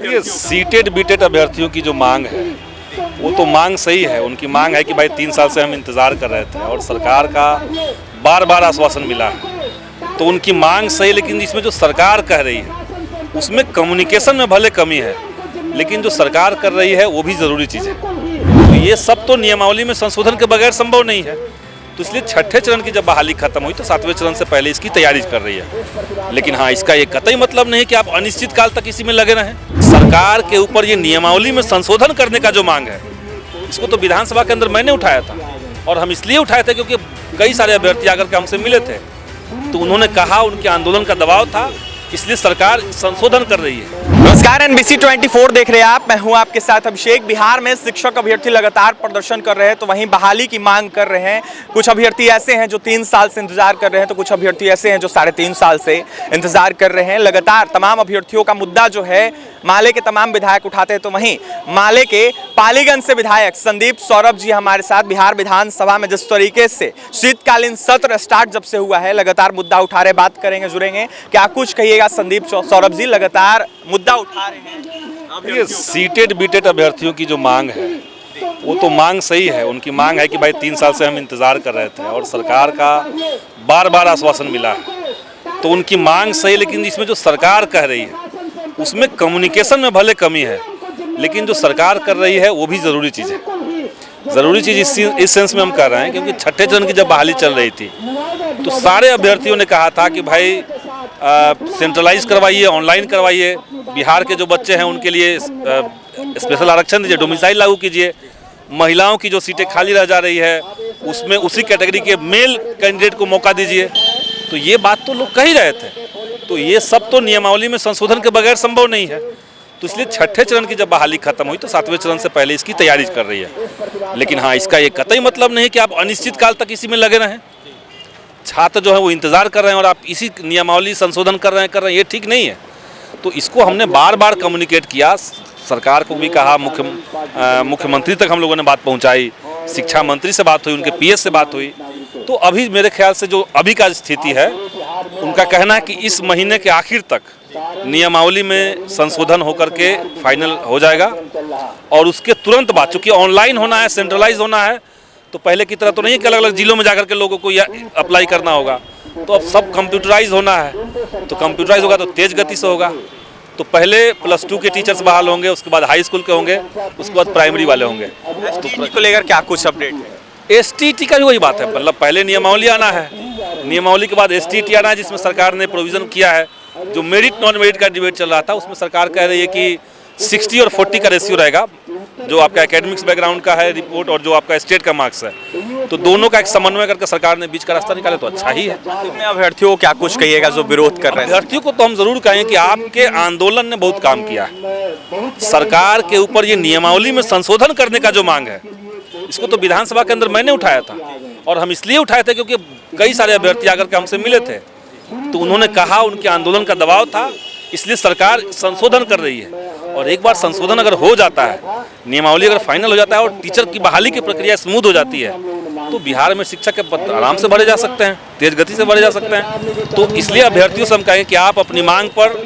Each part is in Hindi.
देखिए, सीटेड बीटेड अभ्यर्थियों की जो मांग है वो तो मांग सही है। उनकी मांग है कि भाई 3 साल से हम इंतज़ार कर रहे थे और सरकार का बार बार आश्वासन मिला है, तो उनकी मांग सही। लेकिन इसमें जो सरकार कह रही है उसमें कम्युनिकेशन में भले कमी है, लेकिन जो सरकार कर रही है वो भी ज़रूरी चीज़ है। तो ये सब तो नियमावली में संशोधन के बगैर संभव नहीं है। तो इसलिए छठे चरण की जब बहाली खत्म हुई तो 7वें चरण से पहले इसकी तैयारी कर रही है। लेकिन हाँ, इसका ये कतई मतलब नहीं कि आप अनिश्चित काल तक इसी में लगे रहें। सरकार के ऊपर ये नियमावली में संशोधन करने का जो मांग है, इसको तो विधानसभा के अंदर मैंने उठाया था, और हम इसलिए उठाए थे क्योंकि कई सारे अभ्यर्थी आकर के हमसे मिले थे, तो उन्होंने कहा, उनके आंदोलन का दबाव था, इसलिए सरकार संशोधन कर रही है। नमस्कार, NBC 24 देख रहे हैं आप। मैं हूं आपके साथ अभिषेक। बिहार में शिक्षक अभ्यर्थी लगातार प्रदर्शन कर रहे हैं, तो वहीं बहाली की मांग कर रहे हैं। कुछ अभ्यर्थी ऐसे हैं जो 3 साल से इंतजार कर रहे हैं, तो कुछ अभ्यर्थी ऐसे हैं जो 3.5 साल से इंतजार कर रहे हैं। लगातार तमाम अभ्यर्थियों का मुद्दा जो है माले के तमाम विधायक उठाते हैं, तो वहीं माले के पालीगंज से विधायक संदीप सौरभ जी हमारे साथ। बिहार विधानसभा में जिस तरीके से शीतकालीन सत्र स्टार्ट जब से हुआ है, लगातार मुद्दा उठा रहे, बात करेंगे, जुड़ेंगे। क्या कुछ कहिएगा संदीप सौरभ जी, लगातार मुद्दा उठा रहे हैं। ये सीटेड बीटेड अभ्यर्थियों की जो मांग है वो तो मांग सही है। उनकी मांग है कि भाई 3 साल से हम इंतज़ार कर रहे थे और सरकार का बार बार आश्वासन मिला है, तो उनकी मांग सही। लेकिन इसमें जो सरकार कह रही है उसमें कम्युनिकेशन में भले कमी है, लेकिन जो सरकार कर रही है वो भी ज़रूरी चीज़ है। ज़रूरी चीज़ इस सेंस में हम कर रहे हैं क्योंकि छठे चरण की जब बहाली चल रही थी तो सारे अभ्यर्थियों ने कहा था कि भाई सेंट्रलाइज करवाइए, ऑनलाइन करवाइए, बिहार के जो बच्चे हैं उनके लिए स्पेशल आरक्षण दीजिए, डोमिसाइल लागू कीजिए, महिलाओं की जो सीटें खाली रह जा रही है उसमें उसी कैटेगरी के मेल कैंडिडेट को मौका दीजिए। तो ये बात तो लोग कह ही रहे थे। तो ये सब तो नियमावली में संशोधन के बगैर संभव नहीं है। तो इसलिए छठे चरण की जब बहाली खत्म हुई तो 7वें चरण से पहले इसकी तैयारी कर रही है। लेकिन हाँ, इसका ये कतई मतलब नहीं कि आप अनिश्चित काल तक इसी में लगे रहें। छात्र जो है वो इंतज़ार कर रहे हैं और आप इसी नियमावली संशोधन कर रहे हैं, ये ठीक नहीं है। तो इसको हमने बार बार कम्युनिकेट किया, सरकार को भी कहा, मुख्यमंत्री तक हम लोगों ने बात पहुंचाई, शिक्षा मंत्री से बात हुई, उनके PS से बात हुई। तो अभी मेरे ख्याल से जो अभी का स्थिति है, उनका कहना है कि इस महीने के आखिर तक नियमावली में संशोधन होकर के फाइनल हो जाएगा और उसके तुरंत बाद, चूँकि ऑनलाइन होना है, सेंट्रलाइज होना है, तो पहले की तरह तो नहीं कि अलग अलग जिलों में जाकर के लोगों को अप्लाई करना होगा। तो अब सब कंप्यूटराइज होना है, तो कंप्यूटराइज होगा तो तेज गति से होगा। तो पहले +2 के टीचर्स बहाल होंगे, उसके बाद हाई स्कूल के होंगे, उसके बाद प्राइमरी वाले होंगे। STT को लेकर क्या कुछ अपडेट है? STT का भी वही बात है, मतलब पहले नियमावली आना है, नियमावली के बाद STT आना है, जिसमें सरकार ने प्रोविज़न किया है। जो मेरिट नॉन मेरिट का डिबेट चल रहा था उसमें सरकार कह रही है कि 60 और 40 का रेशियो रहेगा, जो आपका एकेडमिक्स बैकग्राउंड का है रिपोर्ट और जो आपका स्टेट का मार्क्स है, तो दोनों का एक समन्वय करके सरकार ने बीच का रास्ता निकाले तो अच्छा ही है। अभ्यर्थियों को क्या कुछ कहिएगा जो विरोध कर रहे हैं? अभ्यर्थियों को तो हम जरूर कहें कि आपके आंदोलन ने बहुत काम किया है। सरकार के ऊपर ये नियमावली में संशोधन करने का जो मांग है, इसको तो विधानसभा के अंदर मैंने उठाया था, और हम इसलिए उठाए थे क्योंकि कई सारे अभ्यर्थी आकर के हमसे मिले थे, तो उन्होंने कहा, उनके आंदोलन का दबाव था, इसलिए सरकार संशोधन कर रही है। और एक बार संशोधन अगर हो जाता है, नियमावली अगर फाइनल हो जाता है और टीचर की बहाली की प्रक्रिया स्मूथ हो जाती है, तो बिहार में शिक्षक के पद आराम से भरे जा सकते हैं, तेज गति से भरे जा सकते हैं। तो इसलिए अभ्यर्थियों से हम कहें कि आप अपनी मांग पर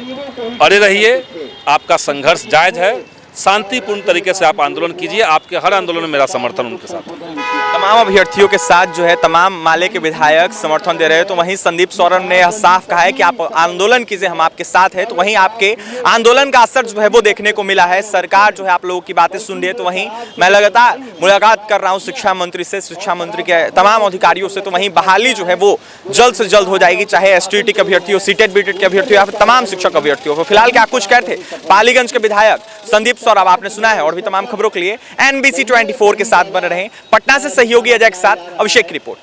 अड़े रहिए, आपका संघर्ष जायज़ है, शांतिपूर्ण तरीके से आप आंदोलन कीजिए। आपके हर आंदोलन में मेरा समर्थन उनके साथ है। तमाम अभ्यर्थियों के साथ जो है तमाम माले के विधायक समर्थन दे रहे हैं, तो वहीं संदीप सौरभ ने साफ कहा है कि आप आंदोलन कीजिए, हम आपके साथ हैं। तो वहीं आपके आंदोलन का असर जो है वो देखने को मिला है। सरकार जो है आप लोगों की बातें सुन रही है। तो वहीं मैं लगातार मुलाकात कर रहा हूँ शिक्षा मंत्री से, शिक्षा मंत्री के तमाम अधिकारियों से। तो वहीं बहाली जो है वो जल्द से जल्द हो जाएगी, चाहे STT के अभ्यर्थी हो, सीटेड बीटेड के अभ्यर्थी हो या फिर तमाम शिक्षक अभ्यर्थियों को। फिलहाल क्या कुछ कहते पालीगंज के विधायक संदीप सौरभ, आपने सुना है। और भी तमाम खबरों के लिए NBC 24 के साथ बने रहें। पटना से सहयोगी अजय के साथ अभिषेक की रिपोर्ट।